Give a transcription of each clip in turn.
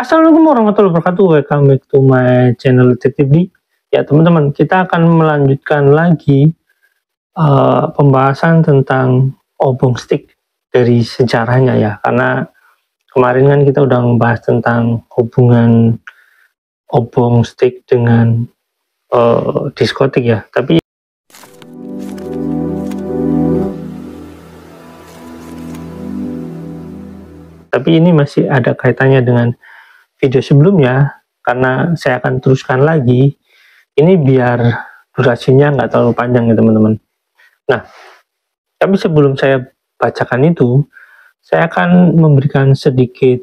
Assalamualaikum warahmatullahi wabarakatuh. Welcome back to my channel Detektif D. Ya teman-teman, kita akan melanjutkan lagi pembahasan tentang obong stick dari sejarahnya ya. Karena kemarin kan kita udah membahas tentang hubungan obong stick dengan diskotik ya. Tapi ini masih ada kaitannya dengan video sebelumnya, karena saya akan teruskan lagi ini biar durasinya nggak terlalu panjang ya teman-teman. Nah, tapi sebelum saya bacakan itu, saya akan memberikan sedikit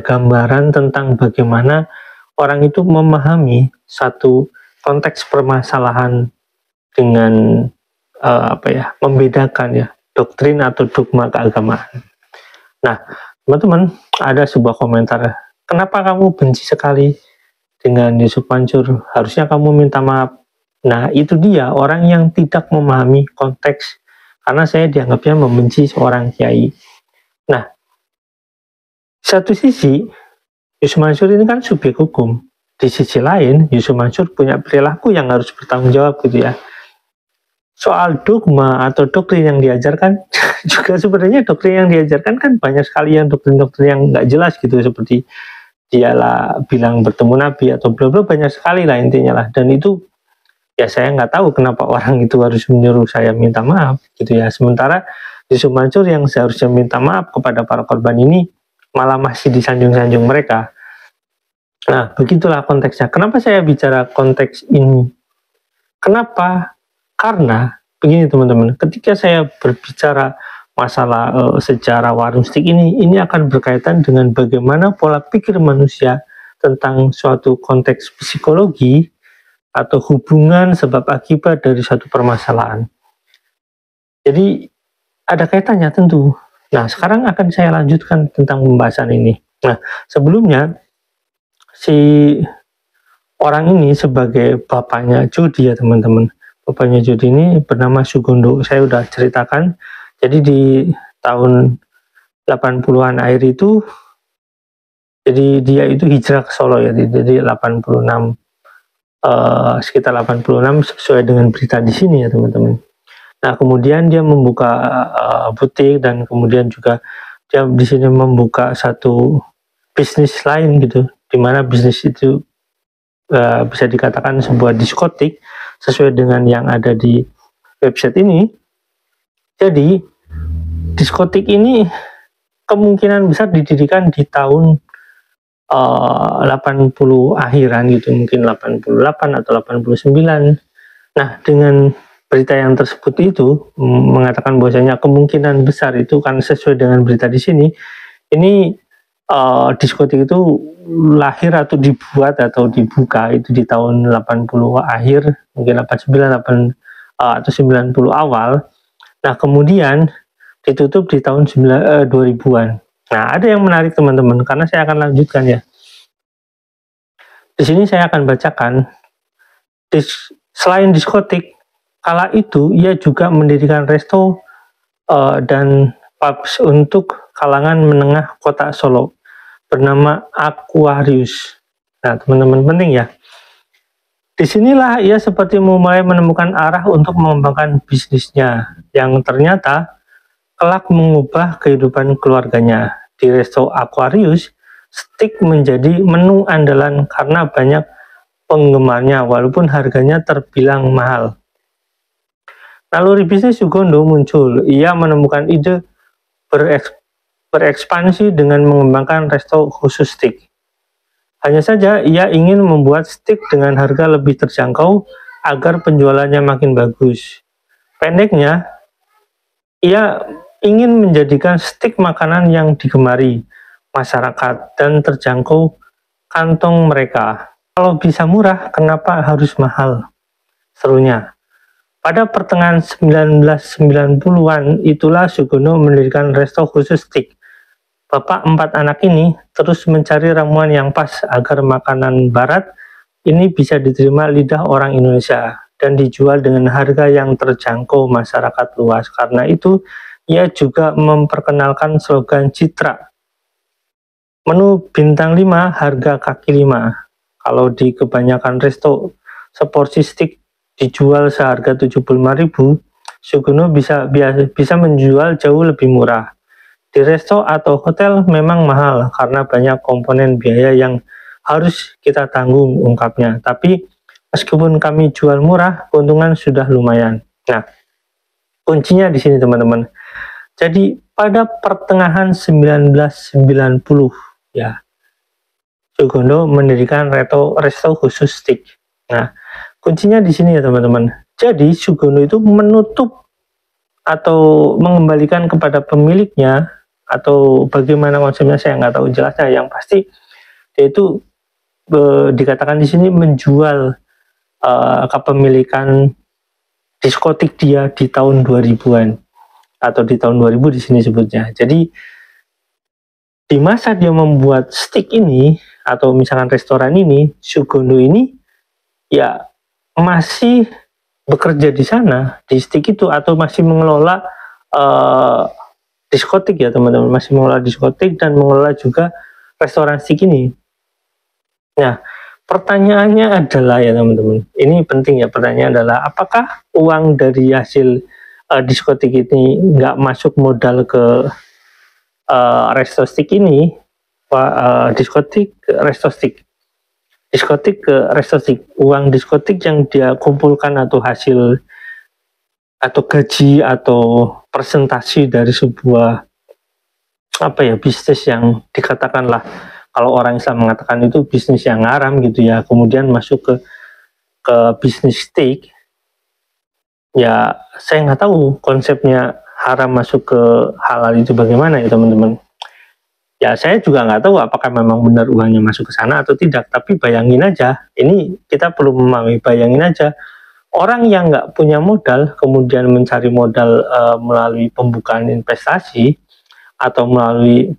gambaran tentang bagaimana orang itu memahami satu konteks permasalahan dengan membedakan ya doktrin atau dogma keagamaan. Nah, teman-teman, ada sebuah komentar, kenapa kamu benci sekali dengan Yusuf Mansur? Harusnya kamu minta maaf. Nah, itu dia orang yang tidak memahami konteks, karena saya dianggapnya membenci seorang kiai. Nah, satu sisi, Yusuf Mansur ini kan subjek hukum. Di sisi lain, Yusuf Mansur punya perilaku yang harus bertanggung jawab gitu ya. Soal dogma atau doktrin yang diajarkan, juga sebenarnya doktrin yang diajarkan kan banyak sekali yang doktrin-doktrin yang nggak jelas gitu, seperti dialah bilang bertemu Nabi atau bla bla, banyak sekali lah intinya lah. Dan itu ya saya nggak tahu kenapa orang itu harus menyuruh saya minta maaf gitu ya. Sementara Yusuf Mansur yang seharusnya minta maaf kepada para korban ini malah masih disanjung-sanjung mereka. Nah, begitulah konteksnya. Kenapa saya bicara konteks ini? Kenapa? Karena begini teman-teman, ketika saya berbicara masalah sejarah warung stick ini akan berkaitan dengan bagaimana pola pikir manusia tentang suatu konteks psikologi atau hubungan sebab akibat dari suatu permasalahan. Jadi ada kaitannya tentu. Nah, sekarang akan saya lanjutkan tentang pembahasan ini. Nah, sebelumnya si orang ini sebagai bapaknya Jody ya teman-teman. Bapaknya Jody ini bernama Sugondo. Saya udah ceritakan. Jadi di tahun 80-an akhir itu, jadi dia itu hijrah ke Solo ya. Jadi 86, sekitar 86 sesuai dengan berita di sini ya teman-teman. Nah, kemudian dia membuka butik, dan kemudian juga dia di sini membuka satu bisnis lain gitu, dimana bisnis itu bisa dikatakan sebuah diskotik sesuai dengan yang ada di website ini. Jadi diskotik ini kemungkinan besar didirikan di tahun 80 akhiran gitu, mungkin 88 atau 89. Nah, dengan berita yang tersebut itu mengatakan bahwasanya kemungkinan besar itu kan sesuai dengan berita di sini, ini diskotik itu lahir atau dibuat atau dibuka itu di tahun 80 akhir, mungkin 89 atau 90 awal. Nah, kemudian ditutup di tahun 2000-an. Nah, ada yang menarik teman-teman, karena saya akan lanjutkan ya. Di sini saya akan bacakan, selain diskotik, kala itu ia juga mendirikan resto dan pubs untuk kalangan menengah kota Solo, bernama Aquarius. Nah, teman-teman, penting ya. Disinilah ia seperti mulai menemukan arah untuk mengembangkan bisnisnya, yang ternyata kelak mengubah kehidupan keluarganya. Di resto Aquarius, steak menjadi menu andalan karena banyak penggemarnya, walaupun harganya terbilang mahal. Naluri bisnis Sugondo muncul. Ia menemukan ide berekspansi dengan mengembangkan resto khusus steak. Hanya saja ia ingin membuat steak dengan harga lebih terjangkau agar penjualannya makin bagus. Pendeknya, ia ingin menjadikan steak makanan yang digemari masyarakat dan terjangkau kantong mereka. Kalau bisa murah, kenapa harus mahal? Serunya. Pada pertengahan 1990-an itulah Sugondo mendirikan resto khusus steak. Bapak 4 anak ini terus mencari ramuan yang pas agar makanan barat ini bisa diterima lidah orang Indonesia dan dijual dengan harga yang terjangkau masyarakat luas. Karena itu, ia juga memperkenalkan slogan Citra. Menu bintang 5 harga kaki 5. Kalau di kebanyakan resto seporsi steak dijual seharga 75.000, Sugono bisa menjual jauh lebih murah. Di resto atau hotel memang mahal karena banyak komponen biaya yang harus kita tanggung, ungkapnya. Tapi meskipun kami jual murah, keuntungan sudah lumayan. Nah, kuncinya di sini teman-teman. Jadi pada pertengahan 1990 ya, Sugono mendirikan resto khusus steak. Nah, kuncinya di sini ya teman-teman. Jadi Sugono itu menutup atau mengembalikan kepada pemiliknya, atau bagaimana konsepnya saya nggak tahu jelasnya. Yang pasti dia itu dikatakan di sini menjual kepemilikan diskotik dia di tahun 2000-an atau di tahun 2000 di sini sebutnya. Jadi di masa dia membuat steak ini atau misalkan restoran ini, Sugono ini ya masih bekerja di sana di steak itu, atau masih mengelola diskotik ya teman-teman, masih mengelola diskotik dan mengelola juga restoran steak ini. Nah, pertanyaannya adalah ya teman-teman, ini penting ya, pertanyaan adalah apakah uang dari hasil diskotik ini nggak masuk modal ke resto steak ini, diskotik ke resto steak, diskotik ke resto steak, uang diskotik yang dia kumpulkan atau hasil atau gaji atau presentasi dari sebuah bisnis yang dikatakanlah, kalau orang Islam mengatakan itu bisnis yang haram gitu ya, kemudian masuk ke bisnis steak. Ya saya nggak tahu konsepnya haram masuk ke halal itu bagaimana ya teman-teman. Ya saya juga nggak tahu apakah memang benar uangnya masuk ke sana atau tidak, tapi bayangin aja, ini kita perlu memahami, bayangin aja orang yang nggak punya modal kemudian mencari modal melalui pembukaan investasi atau melalui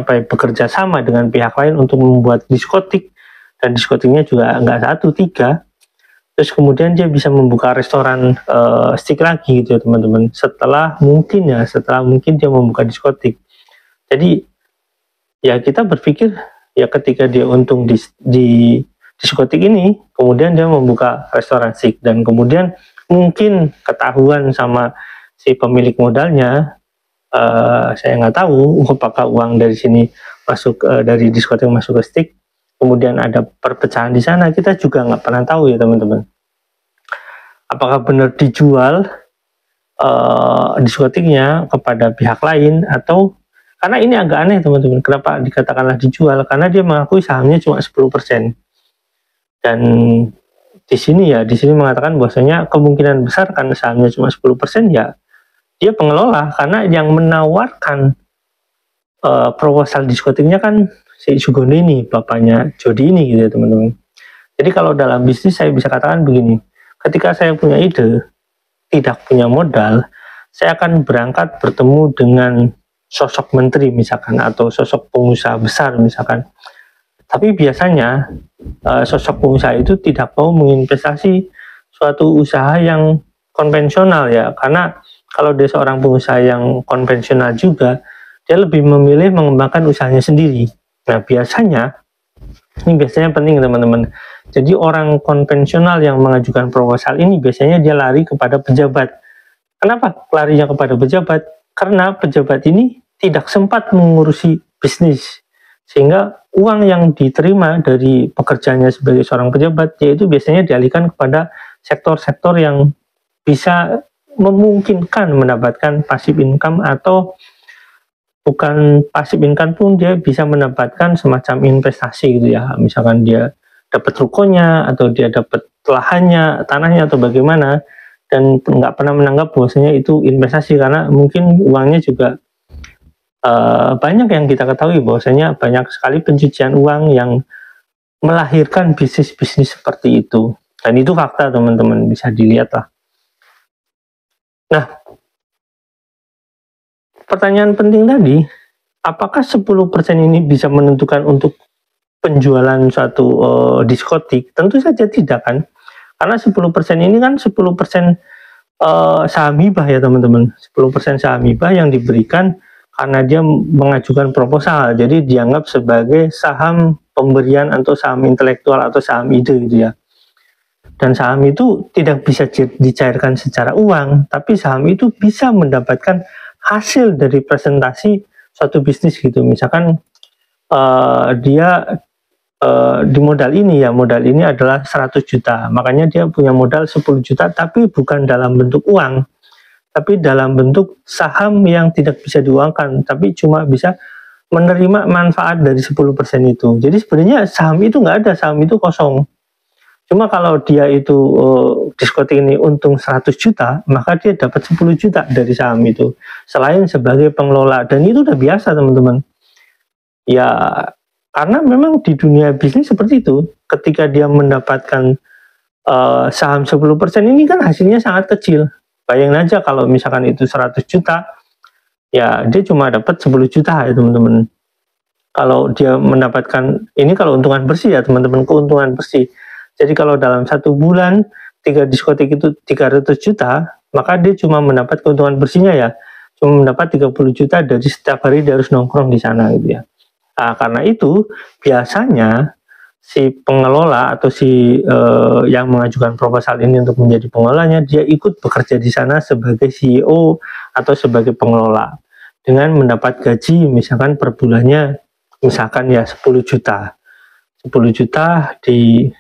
bekerja sama dengan pihak lain untuk membuat diskotik, dan diskotiknya juga nggak 1, 3, terus kemudian dia bisa membuka restoran steak lagi gitu ya teman-teman, setelah mungkin dia membuka diskotik. Jadi ya kita berpikir ya ketika dia untung di diskotik ini, kemudian dia membuka restoran steak, dan kemudian mungkin ketahuan sama si pemilik modalnya, saya nggak tahu apakah uang dari sini masuk dari diskotik masuk ke steak, kemudian ada perpecahan di sana, kita juga nggak pernah tahu ya teman-teman. Apakah benar dijual diskotiknya kepada pihak lain, atau karena ini agak aneh teman-teman, kenapa dikatakanlah dijual, karena dia mengakui sahamnya cuma 10%. Dan di sini mengatakan bahwasanya kemungkinan besar karena sahamnya cuma 10%, ya dia pengelola, karena yang menawarkan proposal diskotiknya kan si Sugono ini, bapaknya Jody ini gitu ya teman-teman. Jadi kalau dalam bisnis saya bisa katakan begini, ketika saya punya ide, tidak punya modal, saya akan berangkat bertemu dengan sosok menteri misalkan, atau sosok pengusaha besar misalkan. Tapi biasanya sosok pengusaha itu tidak mau menginvestasi suatu usaha yang konvensional ya, karena kalau dia seorang pengusaha yang konvensional juga, dia lebih memilih mengembangkan usahanya sendiri. Nah biasanya, ini biasanya penting teman-teman, jadi orang konvensional yang mengajukan proposal ini biasanya dia lari kepada pejabat. Kenapa larinya kepada pejabat? Karena pejabat ini tidak sempat mengurusi bisnis, sehingga uang yang diterima dari pekerjaannya sebagai seorang pejabat, yaitu biasanya dialihkan kepada sektor-sektor yang bisa memungkinkan mendapatkan passive income, atau bukan passive income pun, dia bisa mendapatkan semacam investasi gitu ya, misalkan dia dapat rukonya atau dia dapat lahannya, tanahnya atau bagaimana, dan nggak pernah menanggap bahwasanya itu investasi, karena mungkin uangnya juga banyak yang kita ketahui bahwasanya banyak sekali pencucian uang yang melahirkan bisnis-bisnis seperti itu, dan itu fakta teman-teman, bisa dilihat lah. Nah, pertanyaan penting tadi, apakah 10% ini bisa menentukan untuk penjualan suatu diskotik? Tentu saja tidak kan, karena 10% ini kan 10% saham hibah ya teman-teman, 10% saham hibah yang diberikan karena dia mengajukan proposal, jadi dianggap sebagai saham pemberian atau saham intelektual atau saham ide gitu ya. Dan saham itu tidak bisa dicairkan secara uang, tapi saham itu bisa mendapatkan hasil dari presentasi suatu bisnis gitu. Misalkan dia di modal ini adalah 100 juta, makanya dia punya modal 10 juta, tapi bukan dalam bentuk uang, tapi dalam bentuk saham yang tidak bisa diuangkan, tapi cuma bisa menerima manfaat dari 10% itu. Jadi sebenarnya saham itu nggak ada, saham itu kosong. Cuma kalau dia itu diskotik ini untung 100 juta, maka dia dapat 10 juta dari saham itu, selain sebagai pengelola. Dan itu udah biasa teman-teman. Ya, karena memang di dunia bisnis seperti itu, ketika dia mendapatkan saham 10% ini kan hasilnya sangat kecil. Bayangin aja kalau misalkan itu 100 juta, ya dia cuma dapat 10 juta ya teman-teman. Kalau dia mendapatkan, ini kalau untungan bersih ya teman-teman, keuntungan bersih. Jadi kalau dalam 1 bulan 3 diskotik itu 300 juta, maka dia cuma mendapat keuntungan bersihnya ya, cuma mendapat 30 juta dari setiap hari dia harus nongkrong di sana gitu ya. Nah, karena itu biasanya si pengelola atau si yang mengajukan proposal ini untuk menjadi pengelolanya, dia ikut bekerja di sana sebagai CEO atau sebagai pengelola dengan mendapat gaji misalkan per bulannya misalkan ya 10 juta. 10 juta di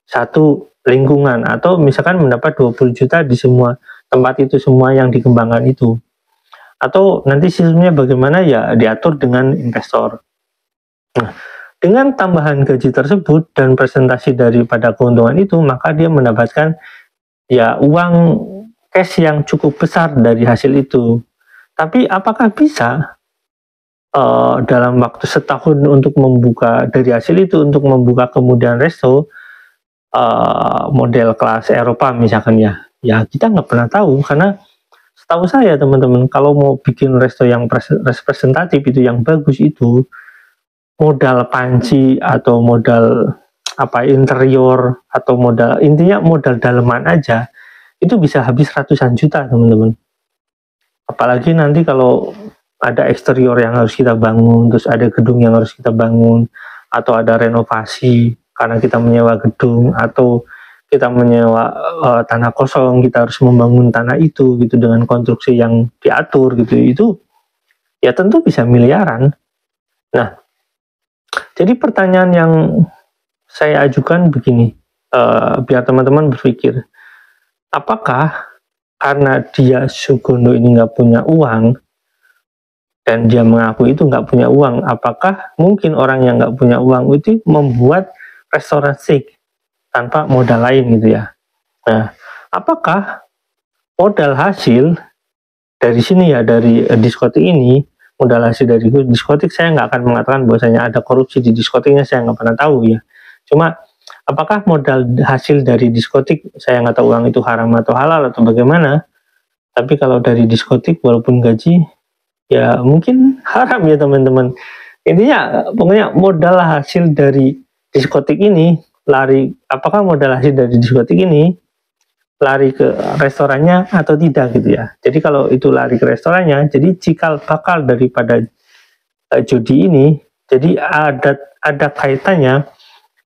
satu lingkungan, atau misalkan mendapat 20 juta di semua tempat itu semua yang dikembangkan itu. Atau nanti sistemnya bagaimana ya diatur dengan investor. Nah, dengan tambahan gaji tersebut dan presentasi daripada keuntungan itu, maka dia mendapatkan ya uang cash yang cukup besar dari hasil itu. Tapi apakah bisa dalam waktu setahun untuk membuka dari hasil itu untuk membuka kemudian resto model kelas Eropa misalkan ya kita nggak pernah tahu, karena setahu saya teman-teman, kalau mau bikin resto yang representatif itu yang bagus itu modal panci atau modal interior atau intinya modal daleman aja itu bisa habis ratusan juta teman-teman. Apalagi nanti kalau ada eksterior yang harus kita bangun, terus ada gedung yang harus kita bangun, atau ada renovasi karena kita menyewa gedung, atau kita menyewa tanah kosong, kita harus membangun tanah itu gitu dengan konstruksi yang diatur gitu, itu ya tentu bisa miliaran. Nah, jadi pertanyaan yang saya ajukan begini, biar teman-teman berpikir, apakah karena dia Sugondo ini nggak punya uang dan dia mengaku itu nggak punya uang, apakah mungkin orang yang nggak punya uang itu membuat restoran steak tanpa modal lain gitu ya? Nah, apakah modal hasil dari sini ya, dari diskotik ini, modal hasil dari diskotik, saya nggak akan mengatakan bahwasanya ada korupsi di diskotiknya, saya nggak pernah tahu ya. Cuma apakah modal hasil dari diskotik, saya nggak tahu uang itu haram atau halal atau bagaimana, tapi kalau dari diskotik walaupun gaji ya mungkin haram ya teman-teman. Intinya pokoknya modal hasil dari diskotik ini apakah modal hasil dari diskotik ini lari ke restorannya atau tidak gitu ya. Jadi kalau itu lari ke restorannya, jadi cikal bakal daripada judi ini, jadi ada kaitannya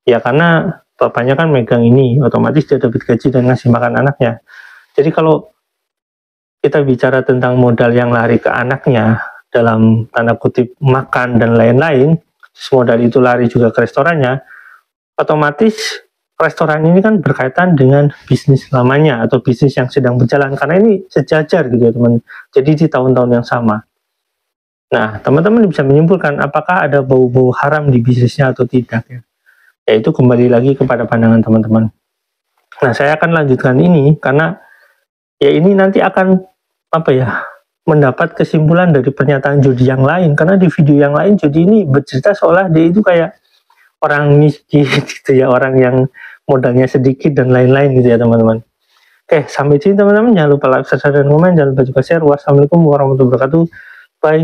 ya, karena bapaknya kan megang ini, otomatis dia dapat gaji dan ngasih makan anaknya. Jadi kalau kita bicara tentang modal yang lari ke anaknya dalam tanda kutip makan dan lain-lain, modal itu lari juga ke restorannya, otomatis restoran ini kan berkaitan dengan bisnis lamanya atau bisnis yang sedang berjalan, karena ini sejajar gitu ya teman, jadi di tahun-tahun yang sama. Nah, teman-teman bisa menyimpulkan apakah ada bau-bau haram di bisnisnya atau tidak ya. Yaitu kembali lagi kepada pandangan teman-teman. Nah, saya akan lanjutkan ini karena ya ini nanti akan mendapat kesimpulan dari pernyataan Jody yang lain, karena di video yang lain Jody ini bercerita seolah dia itu kayak orang miskin gitu ya, orang yang modalnya sedikit dan lain-lain gitu ya teman-teman. Oke, sampai sini teman-teman, jangan lupa like, subscribe, dan komen, jangan lupa juga share. Wassalamualaikum warahmatullahi wabarakatuh, bye.